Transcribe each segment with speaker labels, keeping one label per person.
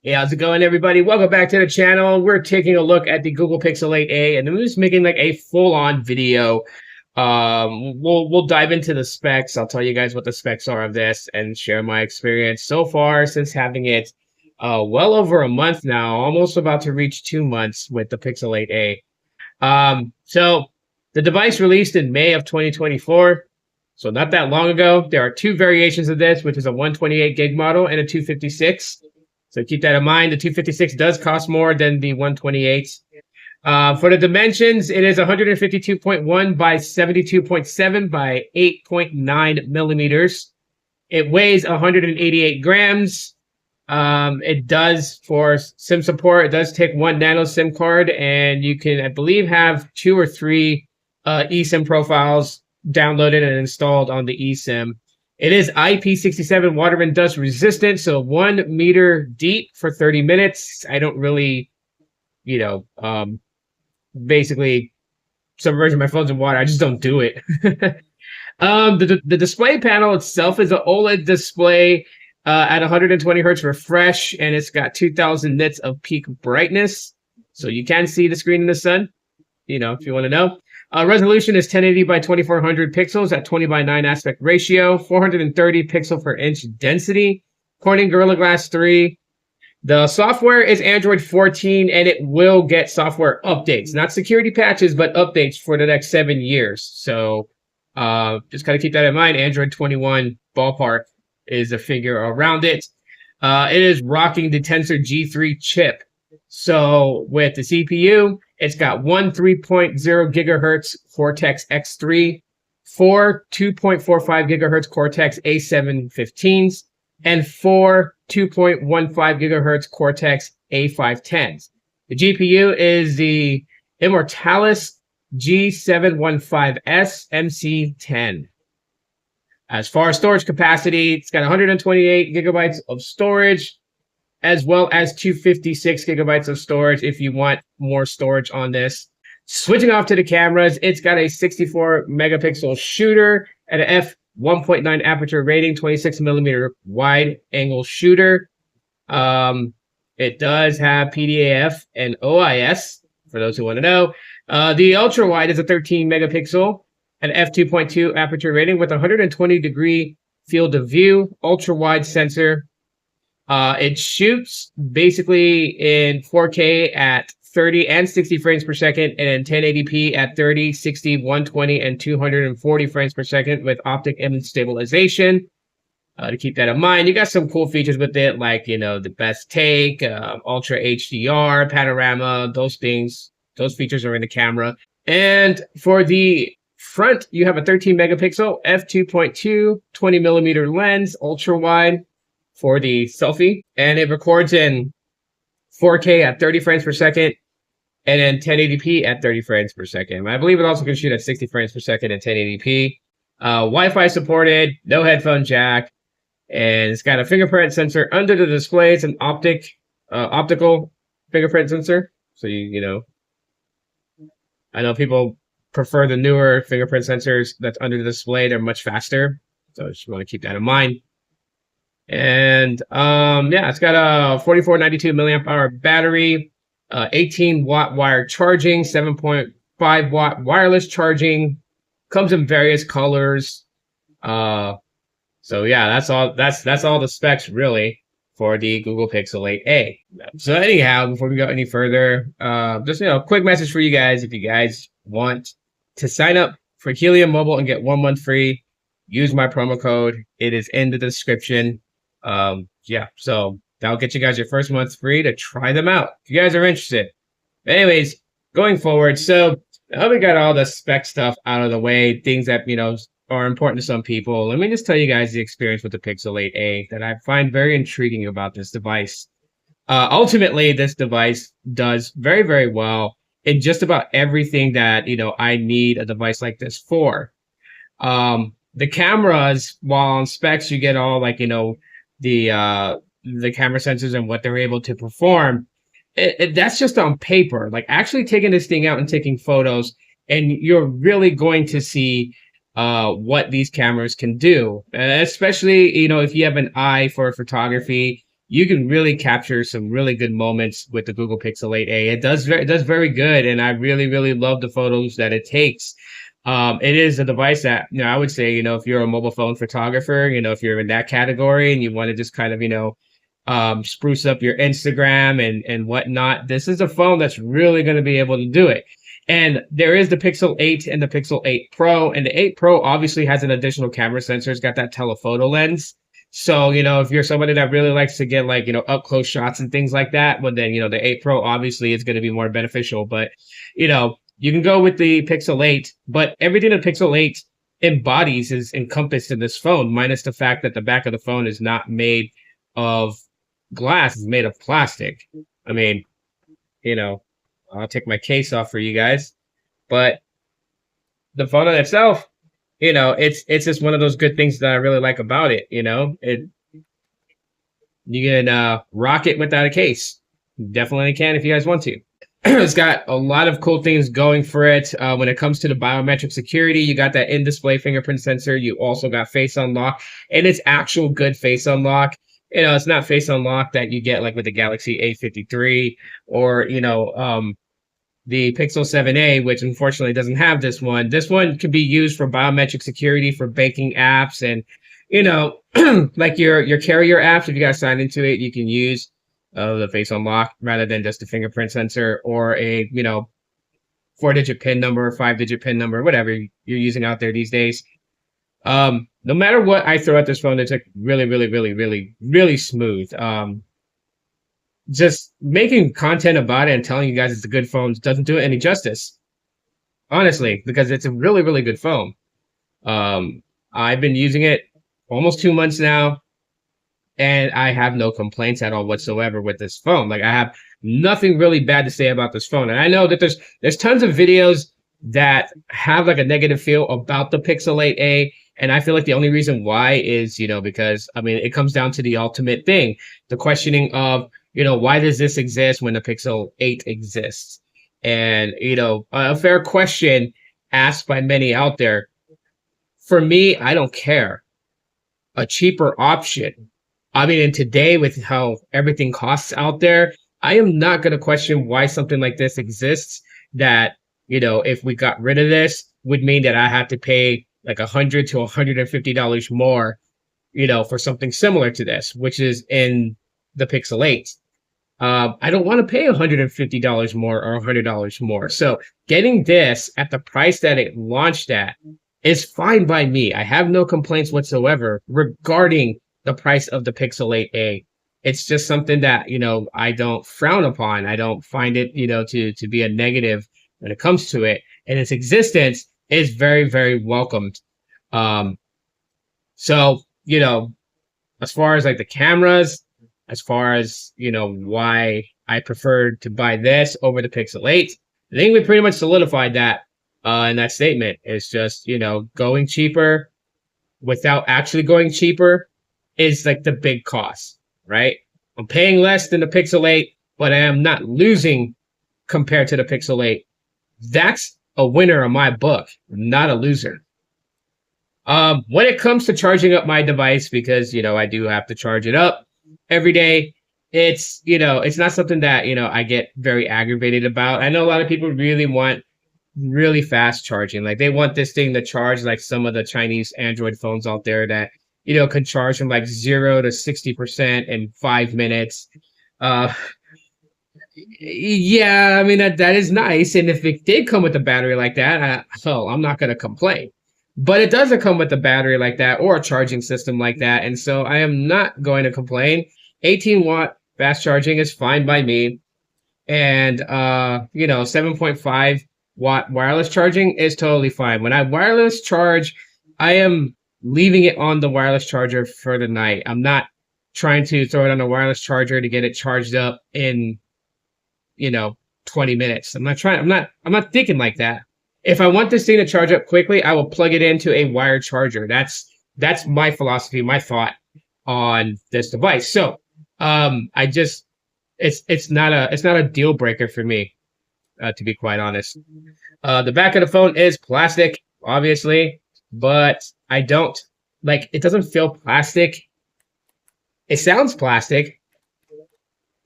Speaker 1: Hey, how's it going, everybody? Welcome back to the channel. We're taking a look at the Google Pixel 8a, and I'm just making like a full-on video. We'll dive into the specs. I'll tell you guys what the specs are of this and share my experience so far since having it well over a month now, almost about to reach 2 months with the Pixel 8a. So the device released in May of 2024, so not that long ago. There are two variations of this, which is a 128 gig model and a 256. So keep that in mind. The 256 does cost more than the 128. For the dimensions, it is 152.1 by 72.7 by 8.9 millimeters. It weighs 188 grams. It does, for SIM support, it does take one nano SIM card, and you can, I believe, have 2 or 3 eSIM profiles downloaded and installed on the eSIM. It is IP67 water and dust resistant, so 1 meter deep for 30 minutes. I don't really, basically submerge my phones in water. I just don't do it. The display panel itself is an OLED display at 120 hertz refresh, and it's got 2000 nits of peak brightness. So you can see the screen in the sun, if you want to know. Resolution is 1080 by 2400 pixels at 20 by 9 aspect ratio, 430 pixel per inch density, Corning Gorilla Glass 3. The software is Android 14, and it will get software updates, not security patches, but updates for the next 7 years. So just kind of keep that in mind. Android 21 ballpark is a figure around it. It is rocking the Tensor G3 chip. So with the CPU, it's got one 3.0 gigahertz Cortex X3, 4 2.45 gigahertz Cortex A715s, and 4 2.15 gigahertz Cortex A510s. The GPU is the Immortalis G715S MC10. As far as storage capacity, it's got 128 gigabytes of storage, as well as 256 gigabytes of storage if you want more storage on this. Switching off to the cameras, it's got a 64 megapixel shooter at an f1.9 aperture rating, 26 millimeter wide angle shooter. It does have PDAF and OIS, for those who want to know. The ultra wide is a 13 megapixel at f2.2 aperture rating with 120 degree field of view, ultra wide sensor. It shoots basically in 4K at 30 and 60 frames per second, and 1080p at 30, 60, 120, and 240 frames per second with optic image stabilization. To keep that in mind, you got some cool features with it, like, the best take, ultra HDR, panorama, those things. Those features are in the camera. And for the front, you have a 13 megapixel f2.2 20 millimeter lens, ultra wide, for the selfie, and it records in 4K at 30 frames per second, and then 1080p at 30 frames per second. I believe it also can shoot at 60 frames per second and 1080p. Wi-Fi supported, no headphone jack, and it's got a fingerprint sensor under the display. It's an optical fingerprint sensor. So I know people prefer the newer fingerprint sensors that's under the display. They're much faster, so I just want to keep that in mind. And it's got a 4492 milliamp hour battery, 18 watt wired charging, 7.5 watt wireless charging, comes in various colors. So yeah, that's all the specs really for the Google Pixel 8a. So anyhow, before we go any further, just a quick message for you guys. If you guys want to sign up for Helium Mobile and get 1 month free, use my promo code. It is in the description. So that'll get you guys your first month free to try them out if you guys are interested. Anyways, going forward, so now we got all the spec stuff out of the way, things that are important to some people. Let me just tell you guys the experience with the Pixel 8a that I find very intriguing about this device. Ultimately, this device does very, very well in just about everything that I need a device like this for. The cameras, while on specs you get all the camera sensors and what they're able to perform, that's just on paper. Like actually taking this thing out and taking photos, and you're really going to see what these cameras can do, especially if you have an eye for photography. you can really capture some really good moments with the Google Pixel 8a. It does very good, and I really, really love the photos that it takes. It is a device that, I would say, if you're a mobile phone photographer, if you're in that category and you want to just kind of, spruce up your Instagram and whatnot, this is a phone that's really going to be able to do it. And there is the Pixel 8 and the Pixel 8 Pro, and the 8 Pro obviously has an additional camera sensor. It's got that telephoto lens. So, if you're somebody that really likes to get like, up close shots and things like that, well, then, the 8 Pro obviously is going to be more beneficial. But, you can go with the Pixel 8, but everything the Pixel 8 embodies is encompassed in this phone, minus the fact that the back of the phone is not made of glass, it's made of plastic. I mean, I'll take my case off for you guys, but the phone in itself, it's just one of those good things that I really like about it. You can rock it without a case. Definitely can if you guys want to. It's got a lot of cool things going for it. When it comes to the biometric security, you got that in-display fingerprint sensor. You also got face unlock, and it's actual good face unlock. It's not face unlock that you get like with the Galaxy A53 or, the Pixel 7a, which unfortunately doesn't have this one. This one can be used for biometric security for banking apps and, like your carrier apps. If you guys sign into it, you can use the face unlock rather than just a fingerprint sensor or a 4-digit PIN number, 5-digit PIN number, whatever you're using out there these days. No matter what I throw at this phone, it's like really, really, really, really, really smooth. Just making content about it and telling you guys it's a good phone doesn't do it any justice, honestly, because it's a really, really good phone. I've been using it almost 2 months now, and I have no complaints at all whatsoever with this phone. Like, I have nothing really bad to say about this phone. And I know that there's tons of videos that have like a negative feel about the Pixel 8a. And I feel like the only reason why is, because, it comes down to the ultimate thing, the questioning of, why does this exist when the Pixel 8 exists? And, a fair question asked by many out there. For me, I don't care. A cheaper option. And today with how everything costs out there, I am not going to question why something like this exists that, if we got rid of this would mean that I have to pay like $100 to $150 more, for something similar to this, which is in the Pixel 8. I don't want to pay $150 more or $100 more. So getting this at the price that it launched at is fine by me. I have no complaints whatsoever regarding the price of the Pixel 8a. It's just something that, I don't frown upon. I don't find it, to be a negative when it comes to it. And its existence is very, very welcomed. So, as far as like the cameras, as far as, why I preferred to buy this over the Pixel 8, I think we pretty much solidified that in that statement. It's just, going cheaper without actually going cheaper is like the big cost, right? I'm paying less than the Pixel 8, but I am not losing compared to the Pixel 8. That's a winner in my book, not a loser. When it comes to charging up my device, because, I do have to charge it up every day, it's, it's not something that, I get very aggravated about. I know a lot of people really want really fast charging. Like, they want this thing to charge like some of the Chinese Android phones out there that, can charge from like 0 to 60% in 5 minutes. Yeah, that is nice. And if it did come with a battery like that, I'm not going to complain. But it doesn't come with a battery like that or a charging system like that. And so I am not going to complain. 18-watt fast charging is fine by me. And, 7.5 watt wireless charging is totally fine. When I wireless charge, I am leaving it on the wireless charger for the night. I'm not trying to throw it on a wireless charger to get it charged up in, 20 minutes. I'm not thinking like that. If I want this thing to charge up quickly, I will plug it into a wired charger. That's my philosophy, my thought on this device. So, it's not a deal breaker for me, to be quite honest. The back of the phone is plastic, obviously, but I don't it doesn't feel plastic. It sounds plastic,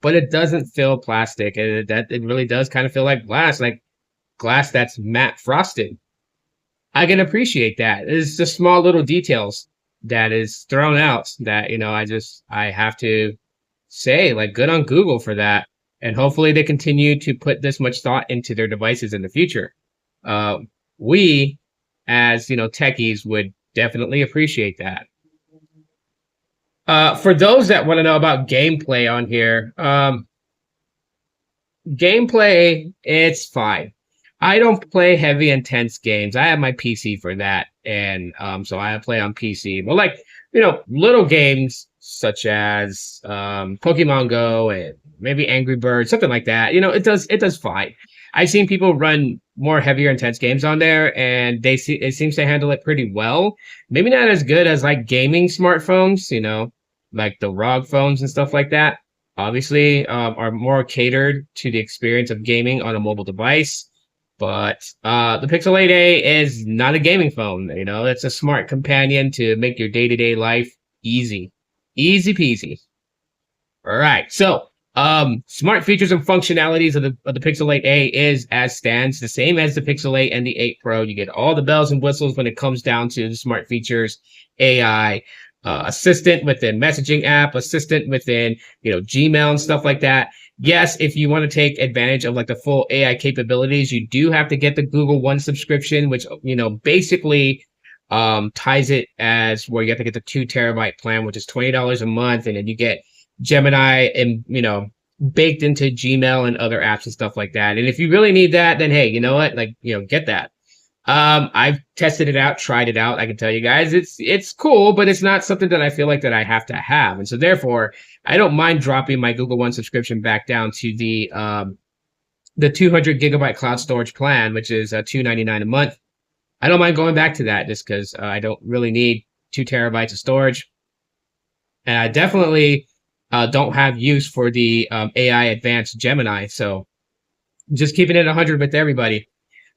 Speaker 1: but it doesn't feel plastic, and it really does kind of feel like glass that's matte frosted. I can appreciate that. It's just small little details that is thrown out that, I have to say, like, good on Google for that. And hopefully they continue to put this much thought into their devices in the future. Uh, we, as, techies, would definitely appreciate that. For those that want to know about gameplay on here, gameplay, it's fine. I don't play heavy, intense games. I have my PC for that, and so I play on PC. But like, little games such as Pokemon Go and maybe Angry Birds, something like that. It does fine. I've seen people run more heavier, intense games on there, and it seems to handle it pretty well. Maybe not as good as like gaming smartphones, like the ROG phones and stuff like that. Obviously, are more catered to the experience of gaming on a mobile device. But the Pixel 8a is not a gaming phone. It's a smart companion to make your day-to-day life easy. Easy peasy. All right. So, smart features and functionalities of the Pixel 8a is as stands the same as the Pixel 8 and the 8 Pro. You get all the bells and whistles when it comes down to the smart features, AI, assistant within messaging app, assistant within, Gmail and stuff like that. Yes, if you want to take advantage of like the full AI capabilities, you do have to get the Google One subscription, which, basically ties it as where you have to get the 2 terabyte plan, which is $20 a month. And then you get Gemini and, baked into Gmail and other apps and stuff like that. And if you really need that, then hey, you know what? Like, get that. I've tested it out, tried it out. I can tell you guys, it's cool, but it's not something that I feel like that I have to have. And so therefore, I don't mind dropping my Google One subscription back down to the 200 gigabyte cloud storage plan, which is $2.99 a month. I don't mind going back to that just because I don't really need 2 terabytes of storage. And I definitely don't have use for the AI advanced Gemini. So just keeping it 100 with everybody.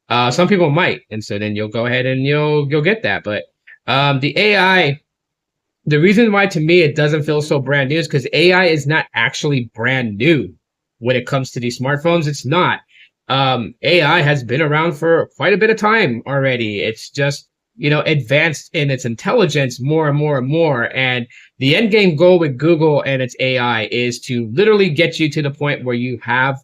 Speaker 1: Some people might, and so then you'll go ahead and you'll get that. But the AI, the reason why to me it doesn't feel so brand new is because AI is not actually brand new when it comes to these smartphones. It's not. AI has been around for quite a bit of time already. It's just, advanced in its intelligence more and more and more. And the end game goal with Google and its AI is to literally get you to the point where you have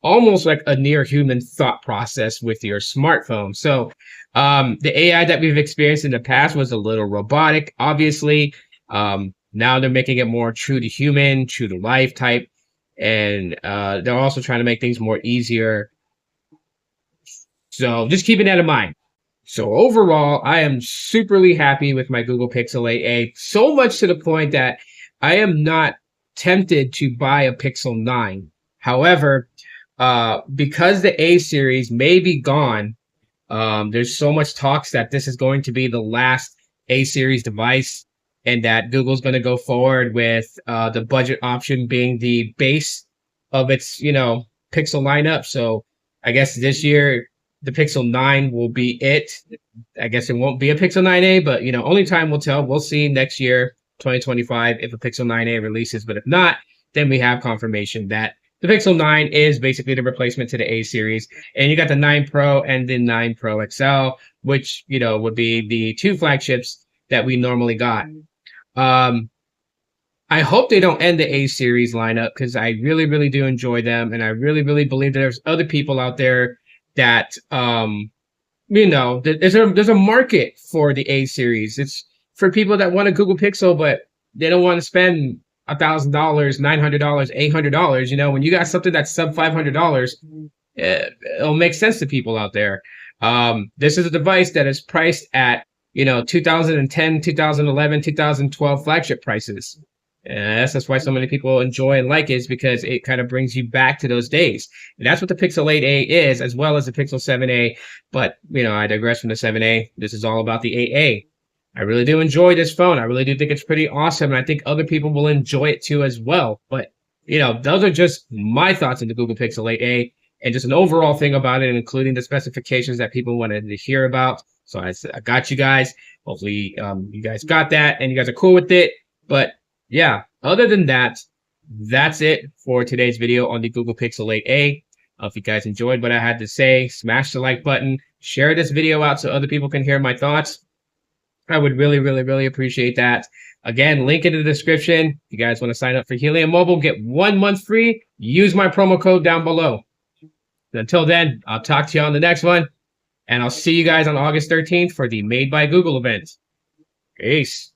Speaker 1: almost like a near human thought process with your smartphone. So the AI that we've experienced in the past was a little robotic, obviously. Now they're making it more true to human, true to life type. And they're also trying to make things more easier. So just keeping that in mind. So overall, I am superly happy with my Google Pixel 8a, so much to the point that I am not tempted to buy a Pixel 9. However, because the A series may be gone, there's so much talks that this is going to be the last A series device, and that Google's going to go forward with the budget option being the base of its, Pixel lineup. So I guess this year the Pixel 9 will be it. I guess it won't be a Pixel 9a, but only time will tell. We'll see next year, 2025, if a Pixel 9a releases. But if not, then we have confirmation that the Pixel 9 is basically the replacement to the A series. And you got the 9 Pro and the 9 Pro XL, which, would be the 2 flagships that we normally got. I hope they don't end the A series lineup because I really, really do enjoy them. And I really, really believe that there's other people out there that, there's a market for the A series. It's for people that want a Google Pixel, but they don't want to spend $1,000, $900, $800. When you got something that's sub $500, it'll make sense to people out there. This is a device that is priced at 2010, 2011, 2012 flagship prices. And that's why so many people enjoy and like it, is because it kind of brings you back to those days. And that's what the Pixel 8a is, as well as the Pixel 7a. But I digress from the 7a. This is all about the 8a. I really do enjoy this phone. I really do think it's pretty awesome. And I think other people will enjoy it too as well. But, those are just my thoughts on the Google Pixel 8a and just an overall thing about it, including the specifications that people wanted to hear about. So I got you guys. Hopefully you guys got that and you guys are cool with it. But yeah, other than that, that's it for today's video on the Google Pixel 8a. If you guys enjoyed what I had to say, smash the like button, share this video out so other people can hear my thoughts. I would really, really, really appreciate that. Again, link in the description. If you guys want to sign up for Helium Mobile, get 1 month free. Use my promo code down below. Until then, I'll talk to you on the next one, and I'll see you guys on August 13th for the Made by Google event. Peace.